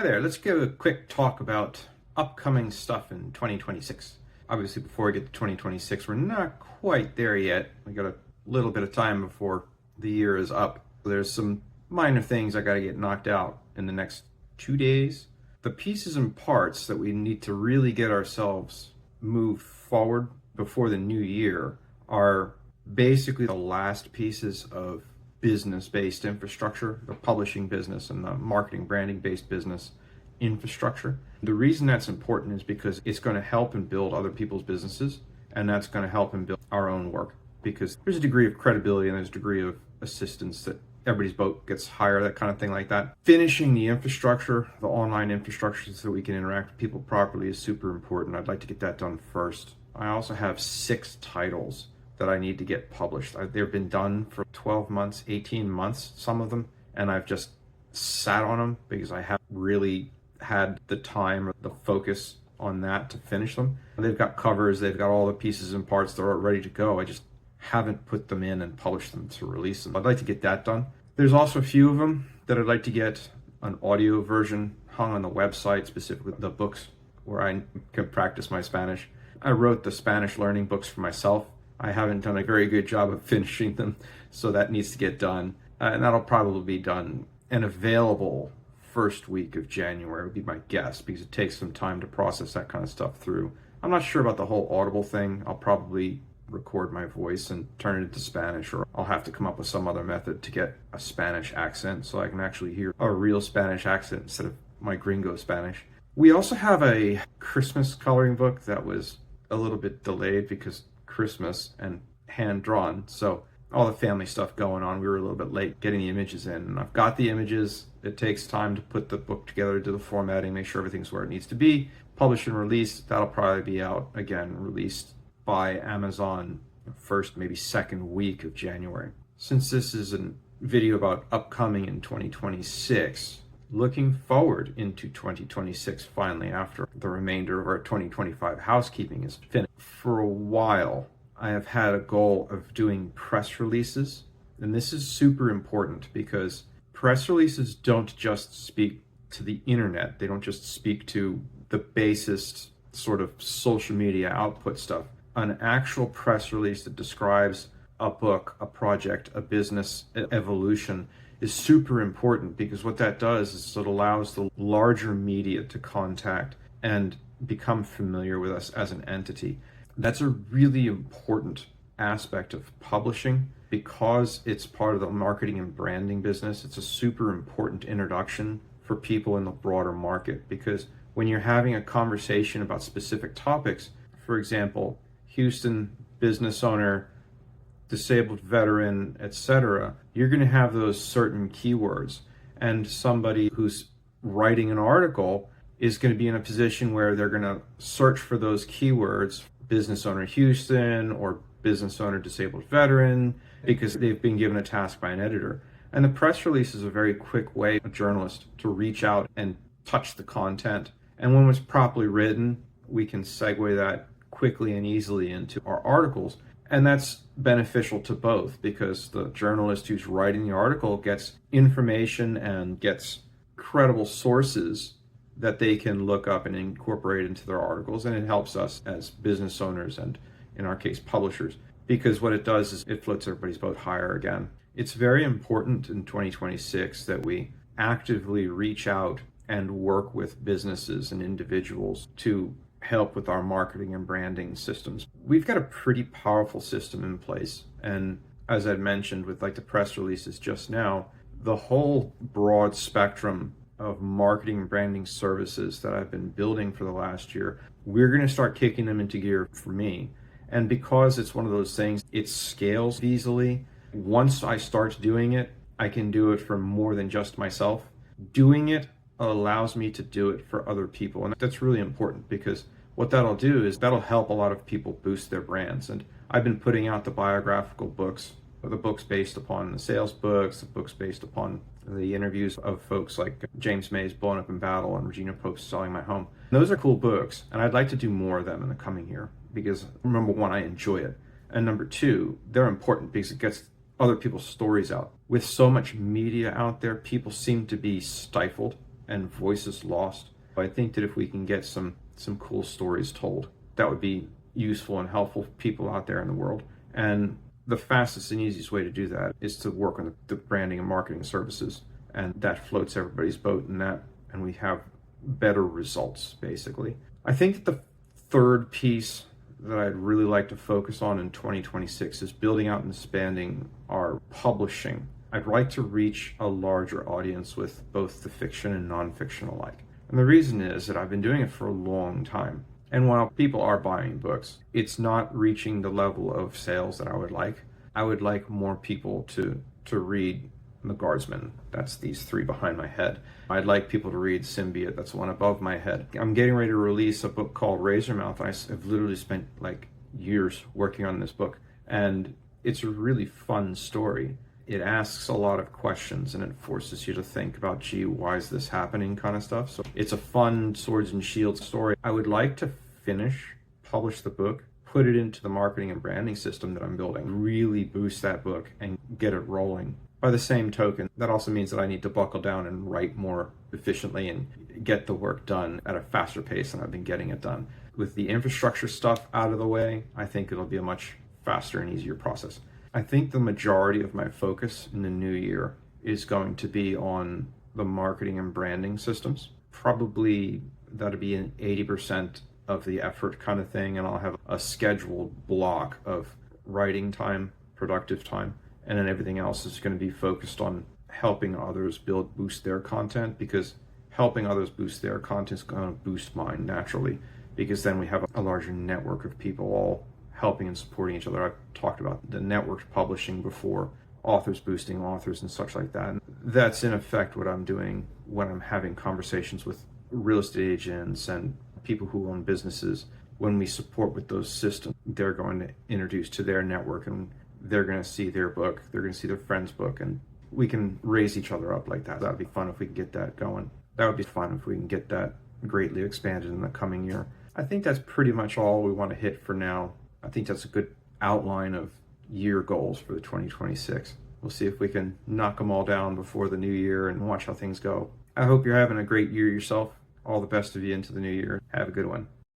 Hi there, let's give a quick talk about upcoming stuff in 2026. Obviously, before we get to 2026, we're not quite there yet. We got a little bit of time before the year is up. There's some minor things I got to get knocked out in the next 2 days. The pieces and parts that we need to really get ourselves moved forward before the new year are basically the last pieces of business-based infrastructure, the publishing business and the marketing branding-based business infrastructure. The reason that's important is because it's going to help and build other people's businesses, and that's going to help and build our own work, because there's a degree of credibility and there's a degree of assistance that everybody's boat gets higher, that kind of thing like that. Finishing the infrastructure, the online infrastructure, so that we can interact with people properly is super important. I'd like to get that done first. I also have 6 titles that I need to get published. They've been done for 12 months, 18 months, some of them, and I've just sat on them because I haven't really had the time or the focus on that to finish them. They've got covers, they've got all the pieces and parts, they're all ready to go. I just haven't put them in and published them to release them. I'd like to get that done. There's also a few of them that I'd like to get an audio version hung on the website, specifically the books where I can practice my Spanish. I wrote the Spanish learning books for myself. I haven't done a very good job of finishing them, so that needs to get done. And that'll probably be done and available first week of January would be my guess, because it takes some time to process that kind of stuff through. I'm not sure about the whole Audible thing. I'll probably record my voice and turn it into Spanish, or I'll have to come up with some other method to get a Spanish accent so I can actually hear a real Spanish accent instead of my gringo Spanish. We also have a Christmas coloring book that was a little bit delayed because Christmas and hand-drawn, so all the family stuff going on, we were a little bit late getting the images in, and I've got the images. It takes time to put the book together, do the formatting, make sure everything's where it needs to be, publish and release. That'll probably be out, again, released by Amazon first, maybe second week of January. Since this is a video about upcoming in 2026, looking forward into 2026 finally, after the remainder of our 2025 housekeeping is finished. For a while, I have had a goal of doing press releases, and this is super important because press releases don't just speak to the internet. They don't just speak to the basest sort of social media output stuff. An actual press release that describes a book, a project, a business evolution is super important, because what that does is it allows the larger media to contact and become familiar with us as an entity. That's a really important aspect of publishing, because it's part of the marketing and branding business. It's a super important introduction for people in the broader market, because when you're having a conversation about specific topics, for example, Houston business owner, disabled veteran, etc., you're going to have those certain keywords, and somebody who's writing an article is going to be in a position where they're going to search for those keywords, business owner Houston or business owner disabled veteran, because they've been given a task by an editor. And the press release is a very quick way, a journalist, to reach out and touch the content. And when it's properly written, we can segue that quickly and easily into our articles. And that's beneficial to both, because the journalist who's writing the article gets information and gets credible sources that they can look up and incorporate into their articles. And it helps us as business owners and, in our case, publishers, because what it does is it floats everybody's boat higher again. It's very important in 2026 that we actively reach out and work with businesses and individuals to help with our marketing and branding systems. We've got a pretty powerful system in place, and as I mentioned with like the press releases just now, the whole broad spectrum of marketing and branding services that I've been building for the last year, we're going to start kicking them into gear for me. And because it's one of those things, it scales easily. Once I start doing it, I can do it for more than just myself. Doing it allows me to do it for other people, and that's really important, because what that'll do is that'll help a lot of people boost their brands. And I've been putting out the biographical books, the books based upon the sales books, the books based upon the interviews of folks like James May's Blown Up in Battle and Regina Pope's Selling My Home. And those are cool books, and I'd like to do more of them in the coming year, because number one, I enjoy it, and number two, they're important because it gets other people's stories out. With so much media out there, people seem to be stifled and voices lost. I think that if we can get some cool stories told, that would be useful and helpful for people out there in the world. And the fastest and easiest way to do that is to work on the branding and marketing services, and that floats everybody's boat in that, and we have better results, basically. I think that the third piece that I'd really like to focus on in 2026 is building out and expanding our publishing. I'd like to reach a larger audience with both the fiction and nonfiction alike. And the reason is that I've been doing it for a long time. And while people are buying books, it's not reaching the level of sales that I would like. I would like more people to read The Guardsman. That's these three behind my head. I'd like people to read Symbiote. That's the one above my head. I'm getting ready to release a book called Razormouth. I've literally spent like years working on this book, and it's a really fun story. It asks a lot of questions and it forces you to think about, gee, why is this happening kind of stuff. So it's a fun swords and shields story. I would like to publish the book, put it into the marketing and branding system that I'm building, really boost that book and get it rolling. By the same token, that also means that I need to buckle down and write more efficiently and get the work done at a faster pace than I've been getting it done. With the infrastructure stuff out of the way, I think it'll be a much faster and easier process. I think the majority of my focus in the new year is going to be on the marketing and branding systems. Probably that'll be an 80% of the effort kind of thing, and I'll have a scheduled block of writing time, productive time, and then everything else is going to be focused on helping others boost their content, because helping others boost their content is going to boost mine naturally, because then we have a larger network of people all helping and supporting each other. I've talked about the networked publishing before, authors boosting authors and such like that. And that's in effect what I'm doing when I'm having conversations with real estate agents and people who own businesses. When we support with those systems, they're going to introduce to their network, and they're going to see their book, they're going to see their friend's book, and we can raise each other up like that. That would be fun if we can get that going. That would be fun if we can get that greatly expanded in the coming year. I think that's pretty much all we want to hit for now. I think that's a good outline of year goals for the 2026. We'll see if we can knock them all down before the new year and watch how things go. I hope you're having a great year yourself. All the best of you into the new year. Have a good one.